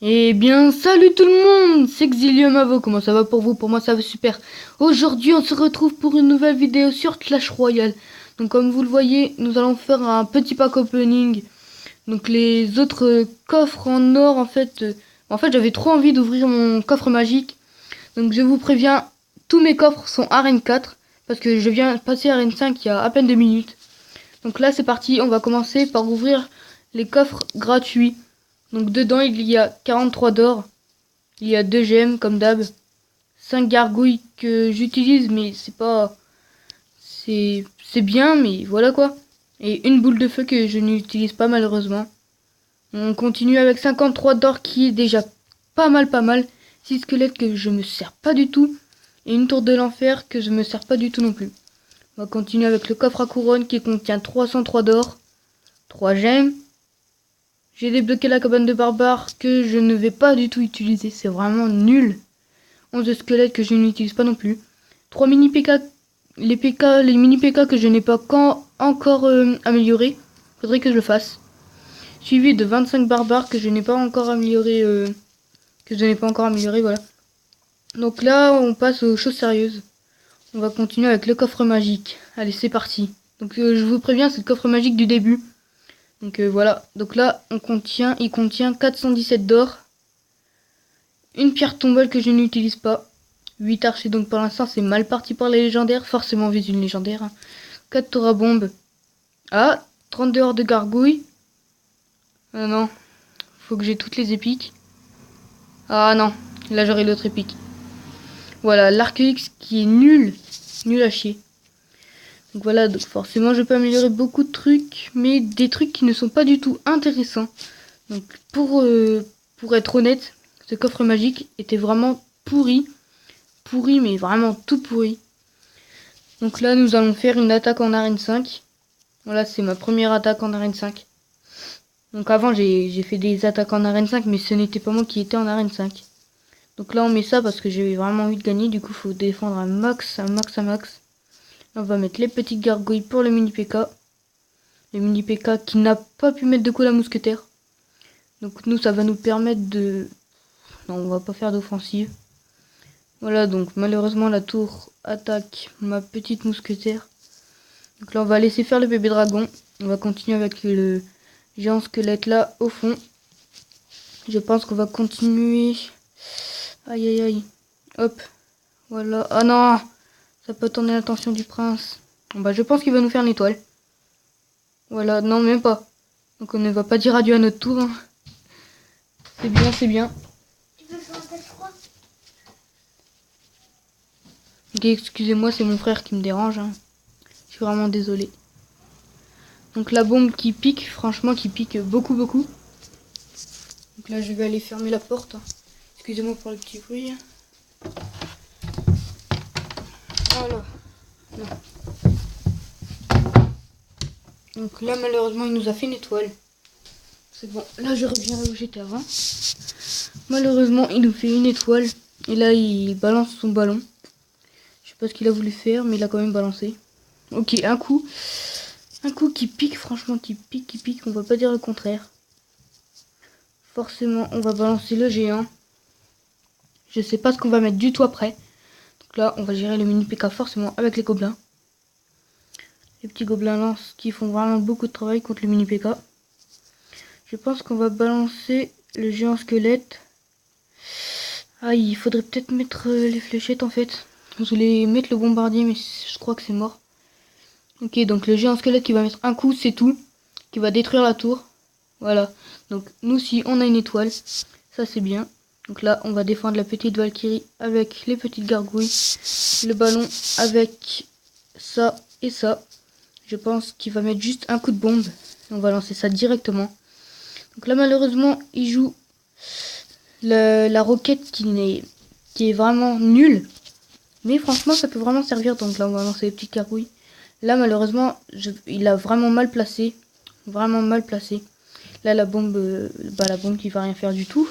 Eh bien, salut tout le monde, c'est Xilium Avo, comment ça va pour vous? Pour moi ça va super. Aujourd'hui on se retrouve pour une nouvelle vidéo sur Clash Royale. Donc comme vous le voyez, nous allons faire un petit pack opening. Donc les autres coffres en or en fait j'avais trop envie d'ouvrir mon coffre magique. Donc je vous préviens, tous mes coffres sont arène 4. Parce que je viens passer arène 5 il y a à peine 2 minutes. Donc là c'est parti, on va commencer par ouvrir les coffres gratuits. Donc dedans il y a 43 d'or. Il y a 2 gemmes comme d'hab. 5 gargouilles que j'utilise mais c'est pas... C'est bien mais voilà quoi. Et une boule de feu que je n'utilise pas malheureusement. On continue avec 53 d'or qui est déjà pas mal. 6 squelettes que je me sers pas du tout. Et une tour de l'enfer que je me sers pas du tout non plus. On va continuer avec le coffre à couronne qui contient 303 d'or. 3 gemmes. J'ai débloqué la cabane de barbare que je ne vais pas du tout utiliser. C'est vraiment nul. 11 squelettes que je n'utilise pas non plus. 3 mini PK. Les mini PK que je n'ai pas encore amélioré. Faudrait que je le fasse. Suivi de 25 barbares que je n'ai pas encore amélioré. Voilà. Donc là, on passe aux choses sérieuses. On va continuer avec le coffre magique. Allez, c'est parti. Donc je vous préviens, c'est le coffre magique du début. Donc voilà. Donc là, il contient 417 d'or. Une pierre tombale que je n'utilise pas. 8 archers, donc pour l'instant c'est mal parti pour les légendaires. Forcément vise une légendaire. 4 tours à bombe. Ah, 32 heures de gargouille. Ah non, faut que j'ai toutes les épiques. Ah non, là j'aurai l'autre épique. Voilà, l'arc X qui est nul. Nul à chier. Donc voilà, donc forcément je peux améliorer beaucoup de trucs. Mais des trucs qui ne sont pas du tout intéressants. Donc pour être honnête, ce coffre magique était vraiment pourri. Pourri mais vraiment tout pourri. Donc là nous allons faire une attaque en arène 5. Voilà, c'est ma première attaque en arène 5. Donc avant j'ai fait des attaques en arène 5 mais ce n'était pas moi qui étais en arène 5. Donc là on met ça parce que j'ai vraiment envie de gagner. Du coup faut défendre un max. Là, on va mettre les petites gargouilles pour le mini PK. Le mini PK qui n'a pas pu mettre de coup la mousquetaire. Donc nous ça va nous permettre de... Non, on va pas faire d'offensive. Voilà, donc malheureusement la tour attaque ma petite mousquetaire. Donc là on va laisser faire le bébé dragon. On va continuer avec le géant squelette là au fond. Je pense qu'on va continuer. Aïe aïe aïe. Hop. Voilà. Ah non, ça peut tourner l'attention du prince. Bon, bah je pense qu'il va nous faire une étoile. Voilà, non même pas. Donc on ne va pas dire adieu à notre tour. Hein. C'est bien, c'est bien. Tu veux faire un tel froid? Ok, excusez-moi, c'est mon frère qui me dérange. Hein. Je suis vraiment désolé. Donc la bombe qui pique, franchement qui pique beaucoup. Donc là je vais aller fermer la porte. Excusez-moi pour le petit bruit. Voilà. Non. Donc là malheureusement il nous a fait une étoile. C'est bon, là je reviens là où j'étais avant. Malheureusement il nous fait une étoile. Et là il balance son ballon. Je sais pas ce qu'il a voulu faire mais il a quand même balancé. Ok, un coup. Un coup qui pique, franchement qui pique. On va pas dire le contraire. Forcément on va balancer le géant. Je sais pas ce qu'on va mettre du tout après. Donc là on va gérer le mini PK forcément avec les gobelins. Les petits gobelins lance qui font vraiment beaucoup de travail contre le mini PK. Je pense qu'on va balancer le géant squelette. Ah, il faudrait peut-être mettre les fléchettes en fait. Je voulais mettre le bombardier mais je crois que c'est mort. Ok, donc le géant squelette qui va mettre un coup, c'est tout. Qui va détruire la tour. Voilà. Donc nous aussi on a une étoile. Ça c'est bien. Donc là on va défendre la petite Valkyrie avec les petites gargouilles. Le ballon avec ça et ça. Je pense qu'il va mettre juste un coup de bombe. On va lancer ça directement. Donc là malheureusement il joue la roquette qui est vraiment nulle. Mais franchement ça peut vraiment servir. Donc là on va lancer les petites gargouilles. Là malheureusement il a vraiment mal placé. Vraiment mal placé. Là la bombe qui va rien faire du tout.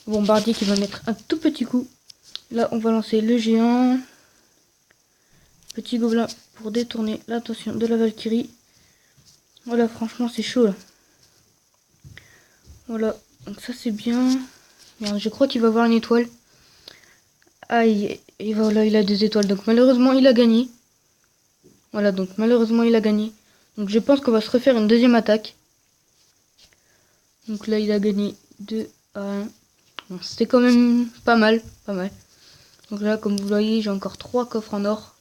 Le bombardier qui va mettre un tout petit coup. Là on va lancer le géant. Petit gobelin pour détourner l'attention de la Valkyrie. Voilà, franchement c'est chaud là. Voilà, Donc ça c'est bien. Merde, je crois qu'il va avoir une étoile. Aïe, et voilà, il a 2 étoiles. Donc malheureusement, il a gagné. Voilà, donc malheureusement, il a gagné. Donc je pense qu'on va se refaire une deuxième attaque. Donc là, il a gagné 2 à 1. Bon, c'était quand même pas mal, pas mal. Donc là, comme vous voyez, j'ai encore 3 coffres en or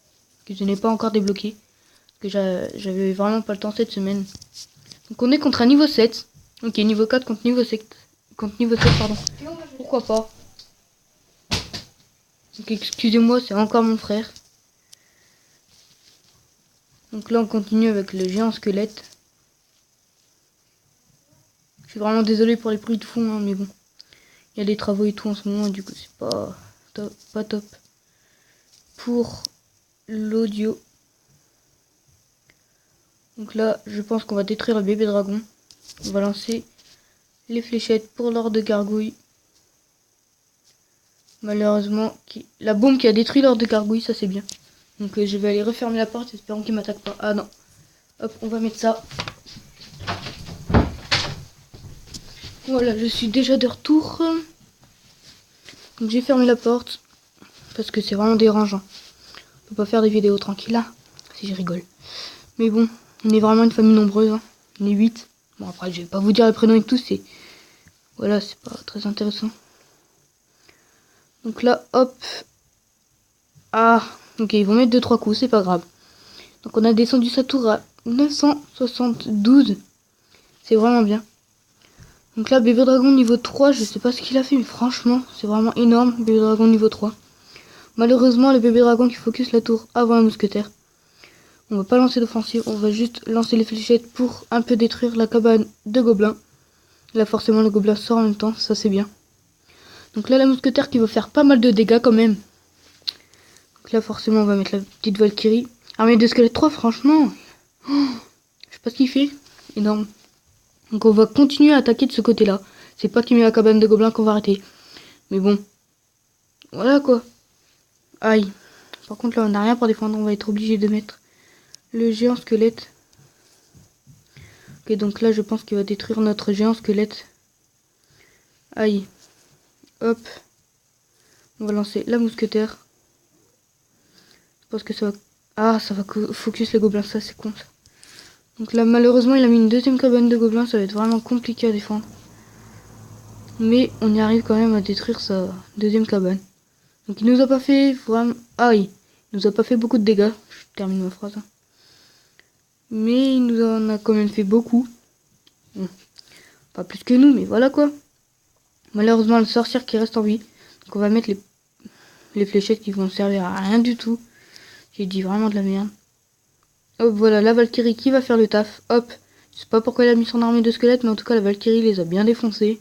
que je n'ai pas encore débloqués. Parce que j'avais vraiment pas le temps cette semaine. Donc on est contre un niveau 7. Ok, niveau 4 contre niveau 7. Contre niveau 7, pardon. Pourquoi pas. Donc excusez-moi, c'est encore mon frère. Donc là, on continue avec le géant squelette. Je suis vraiment désolé pour les bruits de fond, hein, mais bon. Il y a des travaux et tout en ce moment, et du coup, c'est pas top, pas top. Pour l'audio. Donc là, je pense qu'on va détruire le bébé dragon. On va lancer les fléchettes pour l'or de gargouille. Malheureusement, la bombe qui a détruit l'or de gargouille, ça c'est bien. Donc je vais aller refermer la porte, espérant qu'il m'attaque pas. Ah non. Hop, on va mettre ça. Voilà, je suis déjà de retour. Donc j'ai fermé la porte. Parce que c'est vraiment dérangeant. On peut pas faire des vidéos tranquilles là. Si je rigole. Mais bon, on est vraiment une famille nombreuse. Hein. On est 8. Bon après, je vais pas vous dire les prénoms et tout. C'est... Voilà, c'est pas très intéressant. Donc là, hop. Ah, ok, ils vont mettre 2-3 coups, c'est pas grave. Donc on a descendu sa tour à 972. C'est vraiment bien. Donc là, bébé dragon niveau 3, je sais pas ce qu'il a fait, mais franchement, c'est vraiment énorme, bébé dragon niveau 3. Malheureusement, le bébé dragon qui focus la tour avant un mousquetaire. On va pas lancer d'offensive, on va juste lancer les fléchettes pour un peu détruire la cabane de gobelins. Là, forcément, le gobelin sort en même temps, ça c'est bien. Donc là, la mousquetaire qui va faire pas mal de dégâts quand même. Donc là, forcément, on va mettre la petite Valkyrie. Armée de squelette 3, franchement, je sais pas ce qu'il fait. Énorme. Donc on va continuer à attaquer de ce côté-là. C'est pas qu'il met la cabane de gobelins qu'on va arrêter. Mais bon. Voilà quoi. Aïe. Par contre là on n'a rien pour défendre. On va être obligé de mettre le géant squelette. Ok, donc là je pense qu'il va détruire notre géant squelette. Aïe. Hop. On va lancer la mousquetaire. Je pense que ça va... Ah, ça va focus les gobelins. Ça c'est con ça. Donc là malheureusement il a mis une deuxième cabane de gobelins. Ça va être vraiment compliqué à défendre. Mais on y arrive quand même à détruire sa deuxième cabane. Donc il nous a pas fait vraiment... Aïe. Il nous a pas fait beaucoup de dégâts. Je termine ma phrase. Mais il nous en a quand même fait beaucoup. Bon, pas plus que nous, mais voilà quoi. Malheureusement, le sorcière qui reste en vie. Donc on va mettre les fléchettes qui vont servir à rien du tout. J'ai dit vraiment de la merde. Hop, voilà, la Valkyrie qui va faire le taf. Hop. Je sais pas pourquoi elle a mis son armée de squelettes, mais en tout cas, la Valkyrie les a bien défoncés.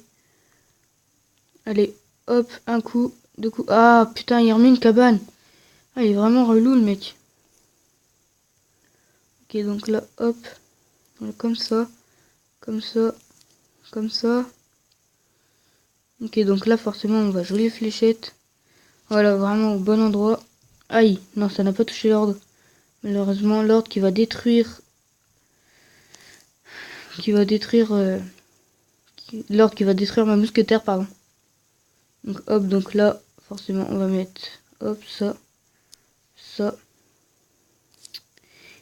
Allez, hop, un coup, 2 coups. Ah, putain, il remet une cabane. Ah, il est vraiment relou, le mec. Ok, donc là, hop. Comme ça. Comme ça. Comme ça. Ok, donc là, forcément, on va jouer les fléchettes. Voilà, vraiment au bon endroit. Aïe, non, ça n'a pas touché l'ordre. Malheureusement, l'ordre qui va détruire... L'ordre qui va détruire ma mousquetaire, pardon. Donc hop, donc là, forcément, on va mettre... Hop, ça. Ça.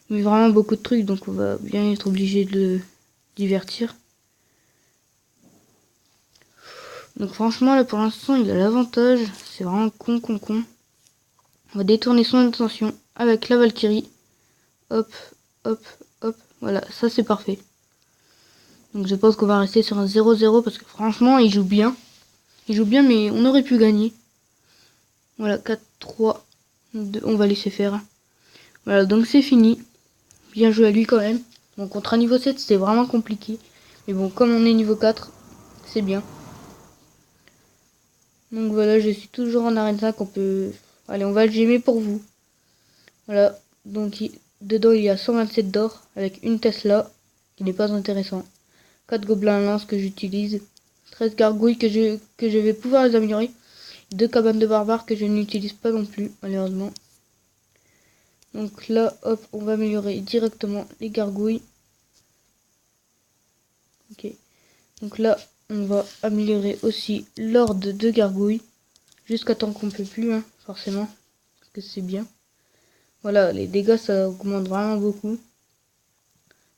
Il met vraiment beaucoup de trucs, donc on va bien être obligé de le divertir. Donc franchement, là, pour l'instant, il a l'avantage. C'est vraiment con. On va détourner son attention avec la Valkyrie. Hop, hop, hop. Voilà, ça c'est parfait. Donc je pense qu'on va rester sur un 0-0 parce que franchement, il joue bien. Il joue bien, mais on aurait pu gagner. Voilà, 4-3. On va laisser faire. Voilà, donc c'est fini. Bien joué à lui quand même. Donc contre un niveau 7, c'était vraiment compliqué. Mais bon, comme on est niveau 4, c'est bien. Donc voilà, je suis toujours en arène 5. On peut... Allez, on va le gémer pour vous. Voilà, donc dedans il y a 127 d'or avec une Tesla qui n'est pas intéressant. 4 gobelins à lance que j'utilise. 13 gargouilles que je vais pouvoir les améliorer. 2 cabanes de barbares que je n'utilise pas non plus, malheureusement. Donc là, hop, on va améliorer directement les gargouilles. Ok. Donc là, on va améliorer aussi l'ordre de gargouille. Jusqu'à temps qu'on peut plus, hein, forcément. Parce que c'est bien. Voilà, les dégâts, ça augmente vraiment beaucoup.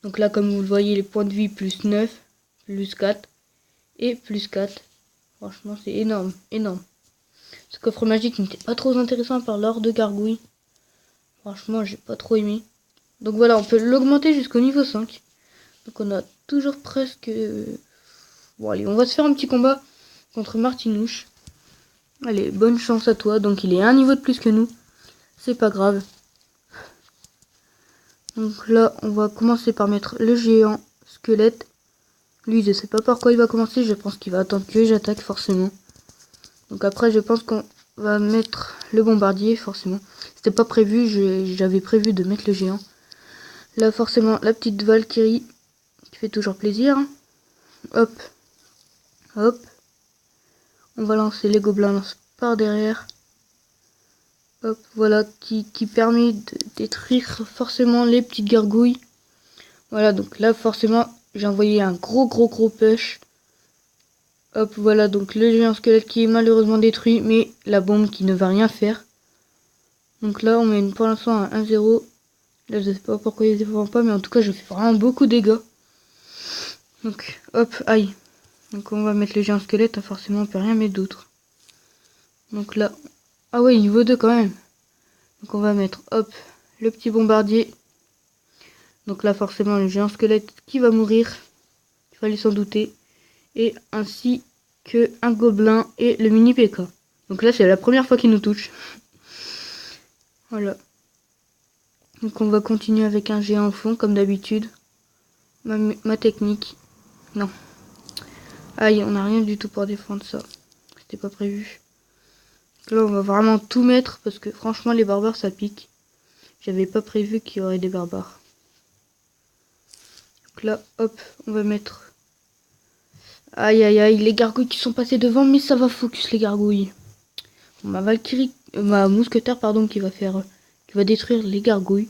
Donc là, comme vous le voyez, les points de vie plus 9, plus 4 et plus 4. Franchement, c'est énorme, énorme. Ce coffre magique n'était pas trop intéressant par l'ordre de gargouille. Franchement, j'ai pas trop aimé. Donc voilà, on peut l'augmenter jusqu'au niveau 5. Donc on a toujours presque... Bon allez, on va se faire un petit combat contre Martinouche. Allez, bonne chance à toi. Donc il est un niveau de plus que nous. C'est pas grave. Donc là, on va commencer par mettre le géant squelette. Lui, je sais pas par quoi il va commencer. Je pense qu'il va attendre que j'attaque forcément. Donc après, je pense qu'on va mettre le bombardier forcément. C'était pas prévu. J'avais prévu de mettre le géant. Là, forcément, la petite Valkyrie qui fait toujours plaisir. Hop. Hop. On va lancer les gobelins par derrière. Hop, voilà, qui permet de détruire forcément les petites gargouilles. Voilà, donc là, forcément, j'ai envoyé un gros push. Hop, voilà, donc le géant squelette qui est malheureusement détruit, mais la bombe qui ne va rien faire. Donc là, on met pour l'instant un 1-0. Là, je sais pas pourquoi il ne défend pas, mais en tout cas, je fais vraiment beaucoup de dégâts. Donc, hop, aïe. Donc on va mettre le géant squelette, forcément, on peut rien mettre d'autre. Donc là, ah ouais, niveau 2 quand même. Donc on va mettre, hop, le petit bombardier. Donc là, forcément, le géant squelette qui va mourir. Il fallait s'en douter. Et ainsi que un gobelin et le mini PK. Donc là, c'est la première fois qu'il nous touche. Voilà. Donc on va continuer avec un géant au fond, comme d'habitude. Ma technique. Non. Aïe, on n'a rien du tout pour défendre ça. C'était pas prévu. Donc là, on va vraiment tout mettre, parce que franchement, les barbares, ça pique. J'avais pas prévu qu'il y aurait des barbares. Donc là, hop, on va mettre... Aïe, aïe, aïe, les gargouilles qui sont passées devant, mais ça va focus les gargouilles. Bon, ma Valkyrie, ma mousquetaire, pardon, qui va détruire les gargouilles.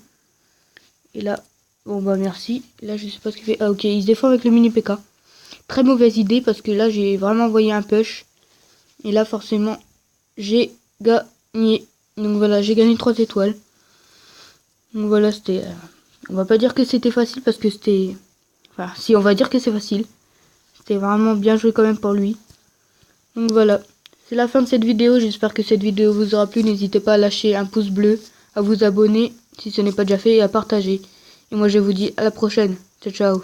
Et là, bon bah merci. Là, je sais pas ce qu'il fait. Ah ok, il se défend avec le mini PK. Très mauvaise idée, parce que là, j'ai vraiment envoyé un push. Et là, forcément, j'ai gagné. Donc voilà, j'ai gagné 3 étoiles. Donc voilà, c'était... on va pas dire que c'était facile, parce que c'était... Enfin, si, on va dire que c'est facile. C'était vraiment bien joué quand même pour lui. Donc voilà, c'est la fin de cette vidéo. J'espère que cette vidéo vous aura plu. N'hésitez pas à lâcher un pouce bleu, à vous abonner si ce n'est pas déjà fait et à partager. Et moi je vous dis à la prochaine. Ciao ciao.